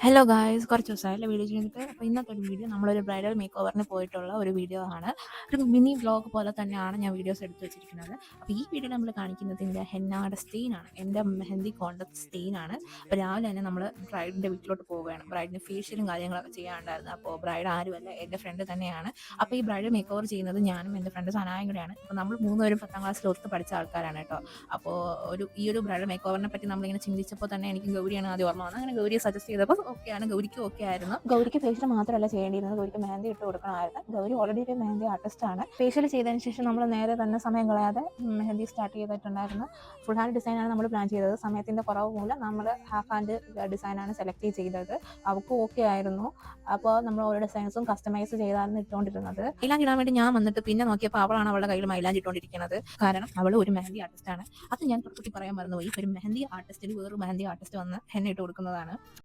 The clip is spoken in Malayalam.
ഹലോ ഗായ്സ്, കുറച്ച് ദിവസമായില്ലേ വീഡിയോ ചെയ്തിട്ട്. അപ്പോൾ ഇന്നത്തെ ഒരു വീഡിയോ നമ്മളൊരു ബ്രൈഡൽ മേക്ക് ഓവറിന് പോയിട്ടുള്ള ഒരു വീഡിയോ ആണ്. ഒരു മിനി വ്ളോഗ് പോലെ തന്നെയാണ് ഞാൻ വീഡിയോസ് എടുത്ത് വെച്ചിരിക്കുന്നത്. അപ്പോൾ ഈ വീഡിയോ നമ്മൾ കാണിക്കുന്നത് എൻ്റെ ഹെന്നാടെ സ്റ്റെയിനാണ്, എൻ്റെ മെഹന്തി കോണ്ടക്ട് സ്റ്റെയിനാണ്. അപ്പോൾ രാവിലെ തന്നെ നമ്മൾ ബ്രൈഡിൻ്റെ വീട്ടിലോട്ട് പോവുകയാണ്. ബ്രൈഡിന് ഫേഷ്യലും കാര്യങ്ങളൊക്കെ ചെയ്യാനുണ്ടായിരുന്നു. അപ്പോൾ ബ്രൈഡ് ആരുമല്ല, എൻ്റെ ഫ്രണ്ട് തന്നെയാണ്. അപ്പോൾ ഈ ബ്രൈഡൽ മേക്ക് ഓവർ ചെയ്യുന്നത് ഞാനും എൻ്റെ ഫ്രണ്ട് സനായും കൂടെയാണ്. അപ്പോൾ നമ്മൾ മൂന്നുപേരും 10ാം ക്ലാസ്സിൽ ഒത്ത് പഠിച്ച ആൾക്കാരാണ് കേട്ടോ. അപ്പോൾ ഈ ഒരു ബ്രൈഡൽ മേക്ക് ഓവറിനെ പറ്റി നമ്മളിങ്ങനെ ചിന്തിച്ചപ്പോൾ തന്നെ എനിക്ക് ഗൗരിയാണ് ആദ്യം ഓർമ്മ വന്നത്. അങ്ങനെ ഗൗരിയെ സജസ്റ്റ് ചെയ്തപ്പോൾ ഓക്കെയാണ്, ഗൗരിക്കും ഓക്കെ ആയിരുന്നു. ഗൗരിക്ക് ഫേഷ്യൽ മാത്രമല്ല ചെയ്യേണ്ടിയിരുന്നത്, ഗൗരിക്ക് മെഹന്തി ഇട്ട് കൊടുക്കണമായിരുന്നു. ഗൗരി ഓൾറെഡി ഒരു മെഹന്തി ആർട്ടിസ്റ്റാണ്. ഫേഷ്യൽ ചെയ്തതിന് ശേഷം നമ്മൾ നേരെ തന്നെ സമയം കളയാതെ മെഹന്തി സ്റ്റാർട്ട് ചെയ്തിട്ടുണ്ടായിരുന്നു. ഫുൾ ഹാൻഡ് ഡിസൈനാണ് നമ്മൾ പ്ലാൻ ചെയ്തത്. സമയത്തിൻ്റെ കുറവ് മൂലം നമ്മൾ ഹാഫ് ഹാൻഡ് ഡിസൈനാണ് സെലക്ട് ചെയ്തത്. അവർക്ക് ഓക്കെ ആയിരുന്നു. അപ്പോൾ നമ്മൾ ഓരോ ഡിസൈൻസും കസ്റ്റമൈസ് ചെയ്താണ് ഇട്ടുകൊണ്ടിരുന്നത്. മൈലാഞ്ചി ഇടാൻ വേണ്ടി ഞാൻ വന്നിട്ട് പിന്നെ നോക്കിയപ്പോൾ അവളാണ് അവളുടെ കയ്യിൽ മൈലാഞ്ചി ഇട്ടുകൊണ്ടിരിക്കുന്നത്. കാരണം അവൾ ഒരു മെഹന്തി ആർട്ടിസ്റ്റാണ്. അത് ഞാൻ കുട്ടി പറയാൻ മറന്നുപോയി. ഒരു മെഹന്തി ആർട്ടിസ്റ്റിൽ വേറൊരു മെഹന്തി ആർട്ടിസ്റ്റ് വന്ന് എന്നെ ഇട്ട് കൊടുക്കുന്നതാണ്.